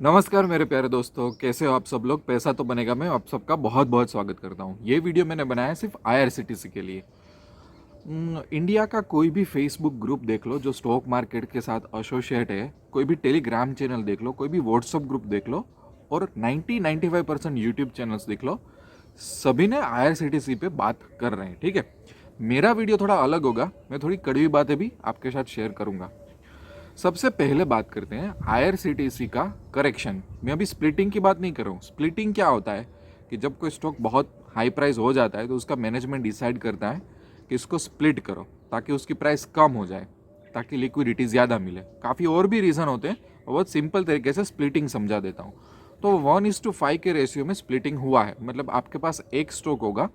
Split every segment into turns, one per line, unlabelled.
नमस्कार मेरे प्यारे दोस्तों, कैसे हो आप सब लोग। पैसा तो बनेगा में आप सबका बहुत बहुत स्वागत करता हूँ। ये वीडियो मैंने बनाया है सिर्फ आईआरसीटीसी के लिए। इंडिया का कोई भी फेसबुक ग्रुप देख लो जो स्टॉक मार्केट के साथ एसोसिएट है, कोई भी टेलीग्राम चैनल देख लो, कोई भी व्हाट्सअप ग्रुप देख लो, और 90-95% यूट्यूब चैनल्स देख लो, सभी ने आईआरसीटीसी पे बात कर रहे हैं। ठीक है, मेरा वीडियो थोड़ा अलग होगा, मैं थोड़ी कड़वी बातें भी आपके साथ शेयर करूंगा। सबसे पहले बात करते हैं आईआरसीटीसी का करेक्शन। मैं अभी स्प्लिटिंग की बात नहीं कर रहा हूँ। स्प्लिटिंग क्या होता है कि जब कोई स्टॉक बहुत हाई प्राइस हो जाता है तो उसका मैनेजमेंट डिसाइड करता है कि इसको स्प्लिट करो ताकि उसकी प्राइस कम हो जाए, ताकि लिक्विडिटी ज़्यादा मिले। काफ़ी और भी रीज़न होते हैं, बहुत सिंपल तरीके से स्प्लिटिंग समझा देता हूँ। तो 1:5 के रेशियो में स्प्लिटिंग हुआ है, मतलब आपके पास एक स्टॉक होगा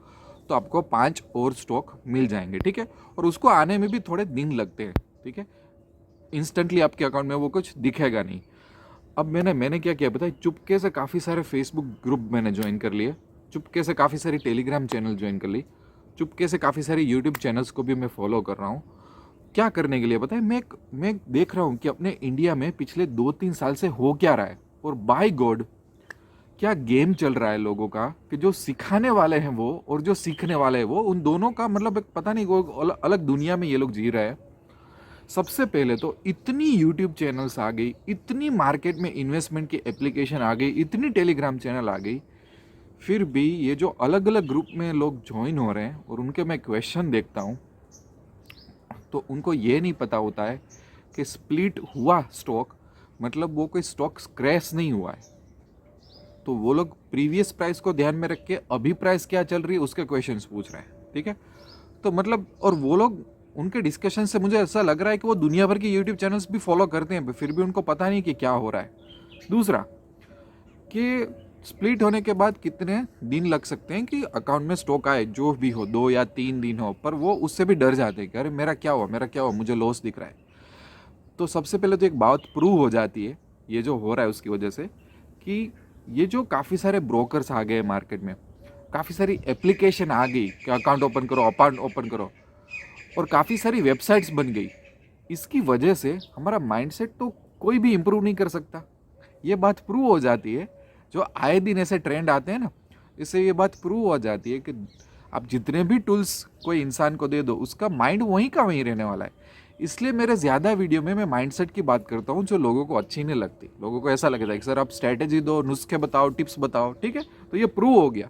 तो आपको 5 और स्टॉक मिल जाएंगे। ठीक है, और उसको आने में भी थोड़े दिन लगते हैं। ठीक है, इंस्टेंटली आपके अकाउंट में वो कुछ दिखेगा नहीं। अब मैंने क्या किया पता है, चुपके से काफ़ी सारे फेसबुक ग्रुप मैंने ज्वाइन कर लिए, चुपके से काफ़ी सारी टेलीग्राम चैनल ज्वाइन कर ली, चुपके से काफ़ी सारी यूट्यूब चैनल्स को भी मैं फॉलो कर रहा हूँ। क्या करने के लिए पता है, मैं देख रहा हूँ कि अपने इंडिया में पिछले 2-3 साल से हो क्या रहा है, और बाय गॉड क्या गेम चल रहा है लोगों का कि जो सिखाने वाले हैं वो और जो सीखने वाले हैं वो, उन दोनों का मतलब एक पता नहीं, वो अलग दुनिया में ये लोग जी रहे हैं। सबसे पहले तो इतनी यूट्यूब चैनल्स आ गई, इतनी मार्केट में इन्वेस्टमेंट की एप्लीकेशन आ गई, इतनी टेलीग्राम चैनल आ गई, फिर भी ये जो अलग अलग ग्रुप में लोग ज्वाइन हो रहे हैं और उनके मैं क्वेश्चन देखता हूँ तो उनको ये नहीं पता होता है कि स्प्लिट हुआ स्टॉक मतलब वो कोई स्टॉक क्रैश नहीं हुआ है। तो वो लोग प्रीवियस प्राइस को ध्यान में रख के अभी प्राइस क्या चल रही है उसके क्वेश्चंस पूछ रहे हैं। ठीक है, तो मतलब, और वो लोग, उनके डिस्कशन से मुझे ऐसा लग रहा है कि वो दुनिया भर के यूट्यूब चैनल्स भी फॉलो करते हैं, फिर भी उनको पता नहीं कि क्या हो रहा है। दूसरा कि स्प्लिट होने के बाद कितने दिन लग सकते हैं कि अकाउंट में स्टॉक आए, जो भी हो, 2 या 3 दिन हो, पर वो उससे भी डर जाते हैं कि अरे मेरा क्या हुआ, मेरा क्या हुआ, मुझे लॉस दिख रहा है। तो सबसे पहले तो एक बात प्रूव हो जाती है ये जो हो रहा है उसकी वजह से, कि ये जो काफ़ी सारे ब्रोकर्स आ गए मार्केट में, काफ़ी सारी एप्लीकेशन आ गई कि अकाउंट ओपन करो, अकाउंट ओपन करो, और काफ़ी सारी वेबसाइट्स बन गई, इसकी वजह से हमारा माइंडसेट तो कोई भी इम्प्रूव नहीं कर सकता। ये बात प्रूव हो जाती है, जो आए दिन ऐसे ट्रेंड आते हैं ना, इससे ये बात प्रूव हो जाती है कि आप जितने भी टूल्स कोई इंसान को दे दो, उसका माइंड वहीं का वहीं रहने वाला है। इसलिए मेरे ज़्यादा वीडियो में मैं माइंडसेट की बात करता हूँ जो लोगों को अच्छी नहीं लगती। लोगों को ऐसा लगता है कि सर आप स्ट्रैटेजी दो, नुस्खे बताओ, टिप्स बताओ। ठीक है, तो ये प्रूव हो गया,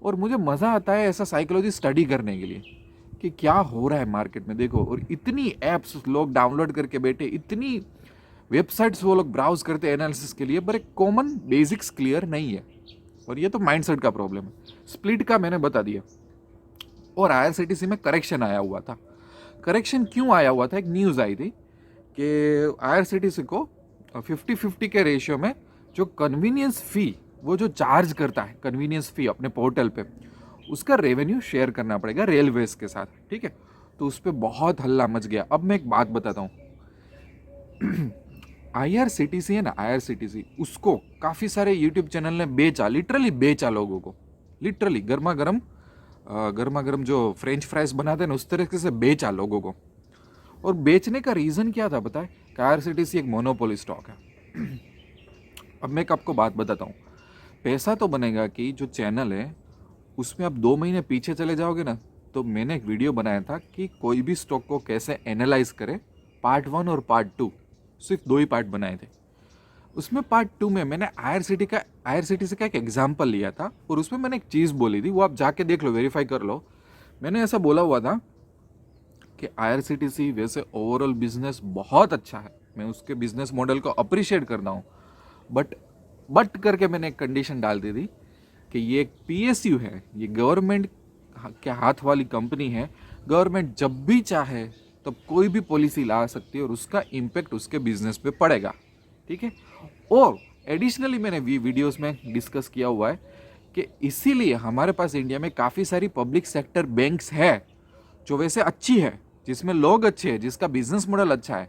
और मुझे मज़ा आता है ऐसा साइकोलॉजी स्टडी करने के लिए कि क्या हो रहा है मार्केट में। देखो, और इतनी ऐप्स लोग डाउनलोड करके बैठे, इतनी वेबसाइट्स वो लोग ब्राउज करते हैं एनालिसिस के लिए, पर एक कॉमन बेसिक्स क्लियर नहीं है। और ये तो माइंडसेट का प्रॉब्लम है। स्प्लिट का मैंने बता दिया, और आईआरसीटीसी में करेक्शन आया हुआ था। करेक्शन क्यों आया हुआ था, एक न्यूज़ आई थी कि आईआरसीटीसी को 50-50 के रेशियो में जो कन्वीनियंस फ़ी, वो जो चार्ज करता है कन्वीनियंस फ़ी अपने पोर्टल पे, उसका रेवेन्यू शेयर करना पड़ेगा रेलवेज के साथ। ठीक है, तो उस पर बहुत हल्ला मच गया। अब मैं एक बात बताता हूँ, आईआरसीटीसी है ना, आईआरसीटीसी, उसको काफ़ी सारे यूट्यूब चैनल ने बेचा, लिटरली बेचा लोगों को, लिटरली गर्मा गर्म जो फ्रेंच फ्राइज बनाते हैं ना, उस तरीके से बेचा लोगों को। और बेचने का रीज़न क्या था पता है, कि आईआरसीटीसी एक मोनोपोली स्टॉक है। अब मैं आपको बात बताता हूँ, पैसा तो बनेगा कि जो चैनल है उसमें आप 2 महीने पीछे चले जाओगे ना, तो मैंने एक वीडियो बनाया था कि कोई भी स्टॉक को कैसे एनालाइज करें, पार्ट 1 और पार्ट 2, सिर्फ 2 ही पार्ट बनाए थे। उसमें पार्ट 2 में मैंने आईआरसीटीसी का एक एग्जाम्पल लिया था, और उसमें मैंने एक चीज़ बोली थी, वो आप जाके देख लो, वेरीफाई कर लो। मैंने ऐसा बोला हुआ था कि आईआरसीटीसी वैसे ओवरऑल बिजनेस बहुत अच्छा है, मैं उसके बिजनेस मॉडल को अप्रिशिएट करता हूँ, बट करके मैंने एक कंडीशन डाल दी थी कि ये एक पीएसयू है, ये गवर्नमेंट के हाथ वाली कंपनी है। गवर्नमेंट जब भी चाहे तब कोई भी पॉलिसी ला सकती है और उसका इम्पेक्ट उसके बिजनेस पे पड़ेगा। ठीक है, और एडिशनली मैंने वीडियोस में डिस्कस किया हुआ है कि इसीलिए हमारे पास इंडिया में काफ़ी सारी पब्लिक सेक्टर बैंक्स है जो वैसे अच्छी है, जिसमें लोग अच्छे हैं, जिसका बिजनेस मॉडल अच्छा है।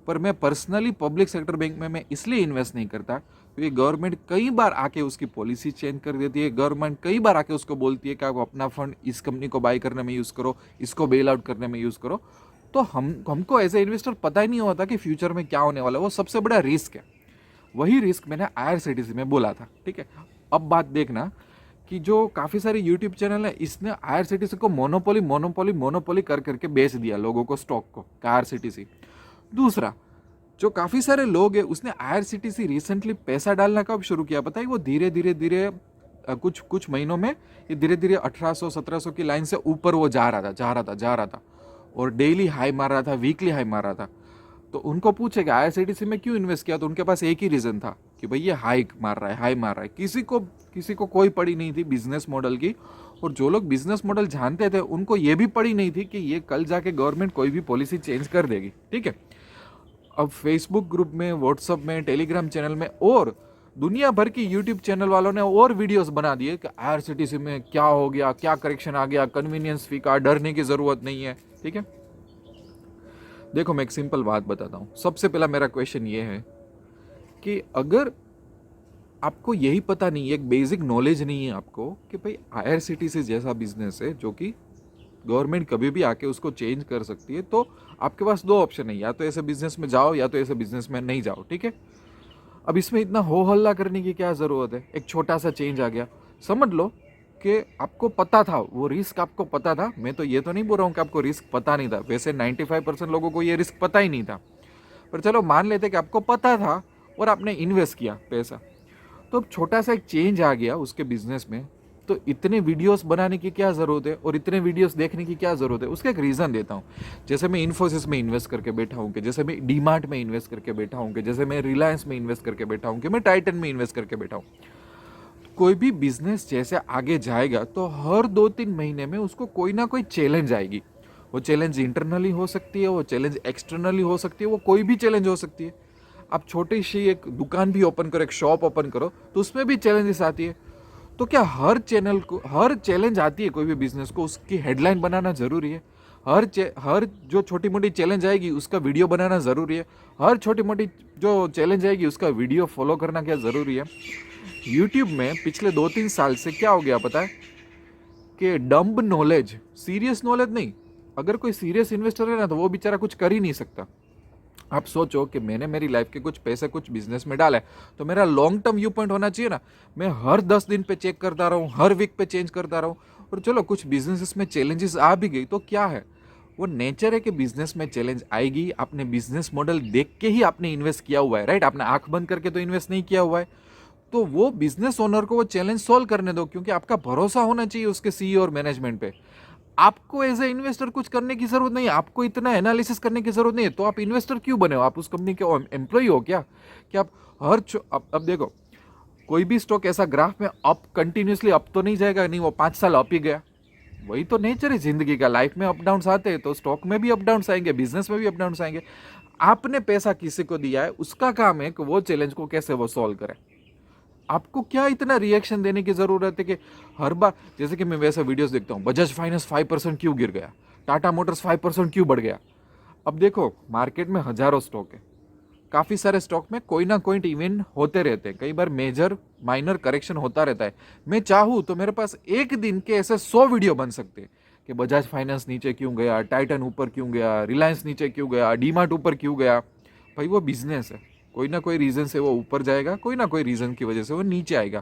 पर मैं पर्सनली पब्लिक सेक्टर बैंक में मैं इसलिए इन्वेस्ट नहीं करता क्योंकि गवर्नमेंट कई बार आके उसकी पॉलिसी चेंज कर देती है। गवर्नमेंट कई बार आके उसको बोलती है कि आप अपना फंड इस कंपनी को बाय करने में यूज़ करो, इसको बेल आउट करने में यूज़ करो। तो हमको एज ए इन्वेस्टर पता ही नहीं होता कि फ्यूचर में क्या होने वाला है, वो सबसे बड़ा रिस्क है। वही रिस्क मैंने IRCTC में बोला था, ठीक है। अब बात देखना कि जो काफ़ी सारे यूट्यूब चैनल है, इसने IRCTC को मोनोपोली कर करके बेच दिया लोगों को, स्टॉक को, IRCTC। दूसरा, जो काफ़ी सारे लोग हैं, उसने IRCTC रिसेंटली पैसा डालना कब शुरू किया पता है? वो धीरे धीरे कुछ महीनों में ये धीरे धीरे 1800-1700 की लाइन से ऊपर वो जा रहा था और डेली हाई मार रहा था, वीकली हाई मार रहा था। तो उनको पूछे कि IRCTC में क्यों इन्वेस्ट किया, तो उनके पास एक ही रीज़न था कि भाई ये हाई मार रहा है। किसी को कोई पड़ी नहीं थी बिजनेस मॉडल की, और जो लोग बिजनेस मॉडल जानते थे उनको ये भी पड़ी नहीं थी कि ये कल जाके गवर्नमेंट कोई भी पॉलिसी चेंज कर देगी, ठीक है। अब फेसबुक ग्रुप में, व्हाट्सअप में, टेलीग्राम चैनल में और दुनिया भर की यूट्यूब चैनल वालों ने और वीडियोस बना दिए कि IRCTC में क्या हो गया, क्या करेक्शन आ गया, कन्वीनियंस फी का डरने की ज़रूरत नहीं है, ठीक है। देखो मैं एक सिंपल बात बताता हूँ। सबसे पहला मेरा क्वेश्चन ये है कि अगर आपको यही पता नहीं है, एक बेसिक नॉलेज नहीं है आपको कि भाई IRCTC जैसा बिजनेस है जो कि गवर्नमेंट कभी भी आके उसको चेंज कर सकती है, तो आपके पास दो ऑप्शन है, या तो ऐसे बिजनेस में जाओ या तो ऐसे बिजनेस में नहीं जाओ, ठीक है। अब इसमें इतना हो हल्ला करने की क्या ज़रूरत है? एक छोटा सा चेंज आ गया, समझ लो कि आपको पता था, वो रिस्क आपको पता था। मैं तो ये तो नहीं बोल रहा हूँ कि आपको रिस्क पता नहीं था, वैसे 95% लोगों को ये रिस्क पता ही नहीं था, पर चलो मान लेते कि आपको पता था और आपने इन्वेस्ट किया पैसा। तो अब छोटा सा एक चेंज आ गया उसके बिजनेस में, तो इतने वीडियोस बनाने की क्या ज़रूरत है और इतने वीडियोस देखने की क्या ज़रूरत है? उसका एक रीज़न देता हूँ। जैसे मैं इन्फोसिस में इन्वेस्ट करके बैठा हूँ, कि जैसे मैं डीमार्ट में इन्वेस्ट करके बैठा हूँ, कि जैसे मैं रिलायंस में इन्वेस्ट करके बैठा हूँ, कि मैं टाइटन में इन्वेस्ट करके बैठा हूँ। कोई भी बिजनेस जैसे आगे जाएगा तो हर 2-3 महीने में उसको कोई ना कोई चैलेंज आएगी। वो चैलेंज इंटरनली हो सकती है, वो चैलेंज एक्सटर्नली हो सकती है, वो कोई भी चैलेंज हो सकती है। आप छोटी सी एक दुकान भी ओपन करो, एक शॉप ओपन करो, तो उसमें भी चैलेंजेस आती है। तो क्या हर चैलेंज आती है कोई भी बिजनेस को, उसकी हेडलाइन बनाना जरूरी है? हर जो छोटी मोटी चैलेंज आएगी उसका वीडियो बनाना जरूरी है? हर छोटी मोटी जो चैलेंज आएगी उसका वीडियो फॉलो करना क्या जरूरी है? यूट्यूब में पिछले 2-3 साल से क्या हो गया पता है? कि डम्ब नॉलेज, सीरियस नॉलेज नहीं। अगर कोई सीरियस इन्वेस्टर है ना, तो वो बेचारा कुछ कर ही नहीं सकता। आप सोचो कि मैंने मेरी लाइफ के कुछ पैसे कुछ बिजनेस में डाला है, तो मेरा लॉन्ग टर्म व्यू पॉइंट होना चाहिए ना। मैं हर 10 दिन पे चेक करता रहूँ, हर वीक पे चेंज करता रहूँ। और चलो कुछ बिजनेसेस में चैलेंजेस आ भी गई तो क्या है, वो नेचर है कि बिजनेस में चैलेंज आएगी। आपने बिजनेस मॉडल देख के ही आपने इन्वेस्ट किया हुआ है, राइट? आपने आंख बंद करके तो इन्वेस्ट नहीं किया हुआ है। तो वो बिजनेस ओनर को वो चैलेंज सॉल्व करने दो, क्योंकि आपका भरोसा होना चाहिए उसके CEO और मैनेजमेंट पे। आपको एज ए इन्वेस्टर कुछ करने की जरूरत नहीं है, आपको इतना एनालिसिस करने की जरूरत नहीं है। तो आप इन्वेस्टर क्यों बने हो? आप उस कंपनी के एम्प्लॉय हो क्या कि आप अब देखो, कोई भी स्टॉक ऐसा ग्राफ में अप कंटिन्यूसली अप तो नहीं जाएगा, नहीं वो 5 साल अप ही गया। वही तो नेचर है जिंदगी का। लाइफ में अप डाउन आते हैं, तो स्टॉक में भी अप डाउन आएंगे, बिजनेस में भी अप डाउन आएंगे। आपने पैसा किसी को दिया है, उसका काम है कि वो चैलेंज को कैसे वो सॉल्व करे। आपको क्या इतना रिएक्शन देने की जरूरत है कि हर बार, जैसे कि मैं वैसे वीडियोस देखता हूँ, बजाज फाइनेंस 5% क्यों गिर गया, टाटा मोटर्स 5% क्यों बढ़ गया। अब देखो मार्केट में हजारों स्टॉक है, काफ़ी सारे स्टॉक में कोई ना कोई इवेंट होते रहते हैं, कई बार मेजर माइनर करेक्शन होता रहता है। मैं चाहूँ तो मेरे पास एक दिन के ऐसे 100 वीडियो बन सकते हैं कि बजाज फाइनेंस नीचे क्यों गया, टाइटन ऊपर क्यों गया, रिलायंस नीचे क्यों गया, डीमार्ट ऊपर क्यों गया। भाई वो बिजनेस है, कोई ना कोई रीज़न से वो ऊपर जाएगा, कोई ना कोई रीज़न की वजह से वो नीचे आएगा।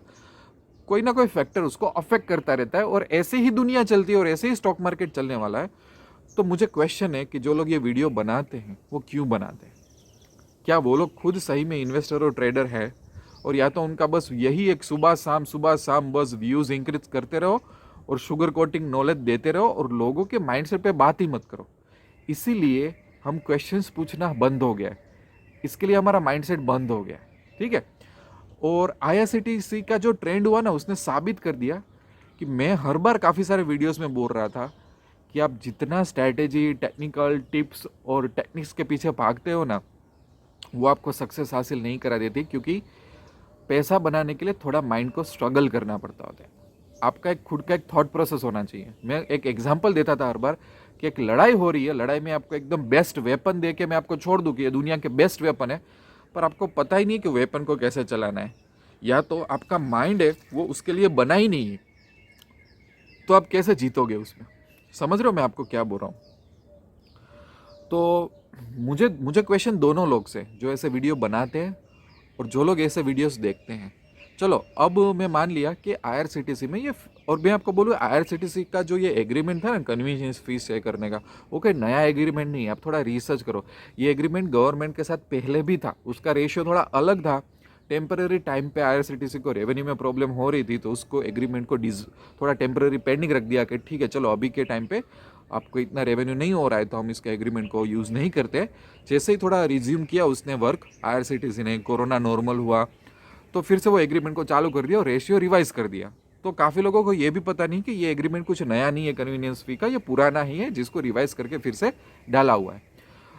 कोई ना कोई फैक्टर उसको अफेक्ट करता रहता है, और ऐसे ही दुनिया चलती है और ऐसे ही स्टॉक मार्केट चलने वाला है। तो मुझे क्वेश्चन है कि जो लोग ये वीडियो बनाते हैं वो क्यों बनाते हैं? क्या वो लोग खुद सही में इन्वेस्टर और ट्रेडर है, और या तो उनका बस यही एक सुबह शाम बस व्यूज़ इंक्रीज करते रहो और शुगर कोटिंग नॉलेज देते रहो और लोगों के माइंडसेट पे बात ही मत करो। इसीलिए हम क्वेश्चंस पूछना बंद हो गया है, इसके लिए हमारा माइंडसेट बंद हो गया है, ठीक है। और IRCTC का जो ट्रेंड हुआ ना, उसने साबित कर दिया कि मैं हर बार काफ़ी सारे वीडियोस में बोल रहा था कि आप जितना स्ट्रैटेजी, टेक्निकल टिप्स और टेक्निक्स के पीछे भागते हो ना, वो आपको सक्सेस हासिल नहीं करा देती, क्योंकि पैसा बनाने के लिए थोड़ा माइंड को स्ट्रगल करना पड़ता होता है। आपका एक खुद का एक थॉट प्रोसेस होना चाहिए। मैं एक एग्जांपल देता था हर बार कि एक लड़ाई हो रही है, लड़ाई में आपको एकदम बेस्ट वेपन दे के मैं आपको छोड़ दूँ कि ये दुनिया के बेस्ट वेपन है, पर आपको पता ही नहीं कि वेपन को कैसे चलाना है, या तो आपका माइंड है वो उसके लिए बना ही नहीं है, तो आप कैसे जीतोगे उसमें? समझ रहे हो मैं आपको क्या बोल रहा हूँ? तो मुझे क्वेश्चन दोनों लोग से, जो ऐसे वीडियो बनाते हैं और जो लोग ऐसे वीडियोस देखते हैं, चलो अब मैं मान लिया कि IRCTC में ये, और मैं आपको बोलूँ IRCTC का जो ये एग्रीमेंट था ना कन्वीनियंस फीस शेयर करने का, वो कोई नया एग्रीमेंट नहीं है। आप थोड़ा रिसर्च करो, ये एग्रीमेंट गवर्नमेंट के साथ पहले भी था, उसका रेशियो थोड़ा अलग था। टेम्पररी टाइम पे IRCTC को रेवेन्यू में प्रॉब्लम हो रही थी, तो उसको एग्रीमेंट को थोड़ा टेम्पररी पेंडिंग रख दिया कि ठीक है चलो अभी के टाइम पे आपको इतना रेवेन्यू नहीं हो रहा है तो हम इसके एग्रीमेंट को यूज़ नहीं करते। जैसे ही थोड़ा रिज्यूम किया उसने वर्क IRCTC ने, कोरोना नॉर्मल हुआ तो फिर से वो एग्रीमेंट को चालू कर दिया और रेशियो रिवाइज कर दिया। तो काफ़ी लोगों को ये भी पता नहीं कि ये एग्रीमेंट कुछ नया नहीं है कन्वीनियंस फी का, ये पुराना ही है जिसको रिवाइज करके फिर से डाला हुआ है।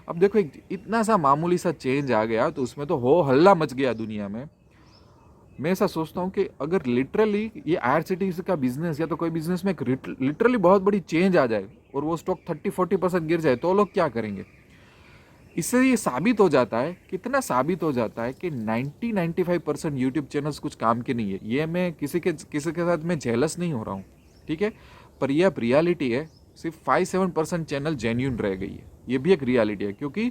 अब देखो इतना सा मामूली सा चेंज आ गया तो उसमें तो हो हल्ला मच गया दुनिया में। मैं ऐसा सोचता हूँ कि अगर लिटरली ये IRCTC का बिजनेस या तो कोई बिजनेस में लिटरली बहुत बड़ी चेंज आ जाए और वो स्टॉक 30-40% गिर जाए तो लोग क्या करेंगे। इससे ये साबित हो जाता है, कितना साबित हो जाता है कि 90-95% यूट्यूब चैनल्स कुछ काम के नहीं है। ये मैं किसी के साथ मैं जेलस नहीं हो रहा हूँ, ठीक है, पर यह अब रियलिटी है। सिर्फ 5-7% चैनल जेन्यून रह गई है, ये भी एक रियलिटी है। क्योंकि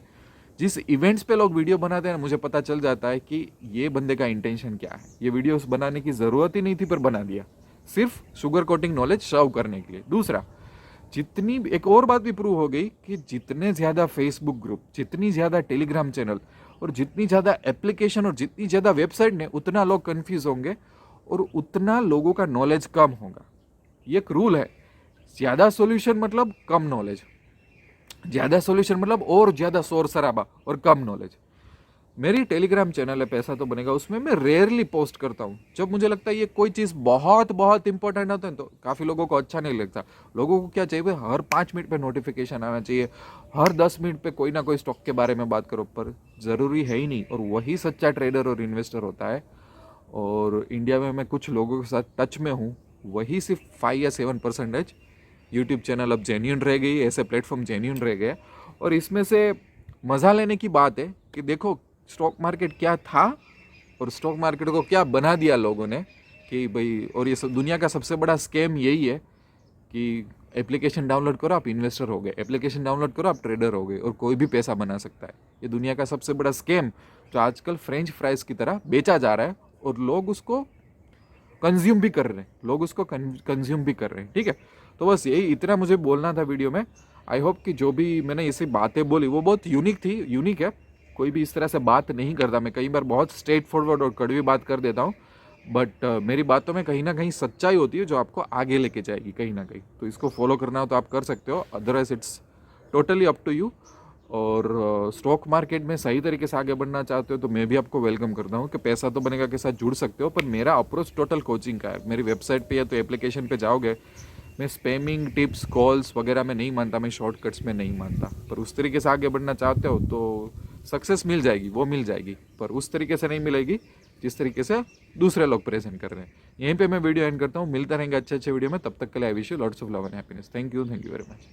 जिस इवेंट्स पे लोग वीडियो बनाते हैं मुझे पता चल जाता है कि ये बंदे का इंटेंशन क्या है। ये वीडियोस बनाने की ज़रूरत ही नहीं थी पर बना दिया, सिर्फ शुगर कोटिंग नॉलेज सर्व करने के लिए। दूसरा, जितनी एक और बात भी प्रूव हो गई कि जितने ज़्यादा फेसबुक ग्रुप, जितनी ज़्यादा टेलीग्राम चैनल और जितनी ज़्यादा एप्लीकेशन और जितनी ज़्यादा वेबसाइट ने, उतना लोग कन्फ्यूज होंगे और उतना लोगों का नॉलेज कम होगा। ये एक रूल है, ज़्यादा सॉल्यूशन मतलब कम नॉलेज, ज़्यादा सॉल्यूशन मतलब और ज़्यादा शोर शराबा और कम नॉलेज। मेरी टेलीग्राम चैनल है पैसा तो बनेगा, उसमें मैं रेयरली पोस्ट करता हूँ। जब मुझे लगता है ये कोई चीज़ बहुत बहुत इंपॉर्टेंट होता है तो काफ़ी लोगों को अच्छा नहीं लगता। लोगों को क्या चाहिए, हर 5 मिनट पे नोटिफिकेशन आना चाहिए, हर 10 मिनट पे कोई ना कोई स्टॉक के बारे में बात करो, पर ज़रूरी है ही नहीं। और वही सच्चा ट्रेडर और इन्वेस्टर होता है। और इंडिया में मैं कुछ लोगों के साथ टच में हूँ, वही सिर्फ 5 या 7% यूट्यूब चैनल अब जेन्यून रह गई, ऐसे प्लेटफॉर्म जेन्यून रह गए। और इसमें से मज़ा लेने की बात है कि देखो स्टॉक मार्केट क्या था और स्टॉक मार्केट को क्या बना दिया लोगों ने कि भाई। और ये सब दुनिया का सबसे बड़ा स्कैम यही है कि एप्लीकेशन डाउनलोड करो आप इन्वेस्टर हो गए, एप्लीकेशन डाउनलोड करो आप ट्रेडर हो गए और कोई भी पैसा बना सकता है। ये दुनिया का सबसे बड़ा स्कैम जो आजकल फ्रेंच फ्राइज की तरह बेचा जा रहा है और लोग उसको कंज्यूम भी कर रहे हैं, लोग उसको कंज्यूम भी कर रहे हैं, ठीक है। तो बस यही इतना मुझे बोलना था वीडियो में। आई होप कि जो भी मैंने ऐसी बातें बोली वो बहुत यूनिक है। कोई भी इस तरह से बात नहीं करता, मैं कई बार बहुत स्ट्रेट फॉरवर्ड और कड़वी बात कर देता हूँ, बट मेरी बातों में कहीं ना कहीं सच्चाई होती है जो आपको आगे लेके जाएगी कहीं ना कहीं। तो इसको फॉलो करना हो तो आप कर सकते हो, otherwise it's totally up to you. और स्टॉक मार्केट में सही तरीके से आगे बढ़ना चाहते हो तो मैं भी आपको वेलकम करता हूँ कि पैसा तो बनेगा के साथ जुड़ सकते हो। पर मेरा अप्रोच टोटल कोचिंग का है। मेरी वेबसाइट पे या तो एप्लीकेशन पे जाओगे, मैं स्पैमिंग टिप्स कॉल्स वगैरह में नहीं मानता, मैं शॉर्टकट्स में नहीं मानता। पर उस तरीके से आगे बढ़ना चाहते हो तो सक्सेस मिल जाएगी, वो मिल जाएगी, पर उस तरीके से नहीं मिलेगी जिस तरीके से दूसरे लोग प्रेजेंट कर रहे हैं। यहीं पे मैं वीडियो एंड करता हूँ, मिलते रहेंगे अच्छे वीडियो में। तब तक के लिए I wish you lots of love and happiness. Thank you very much.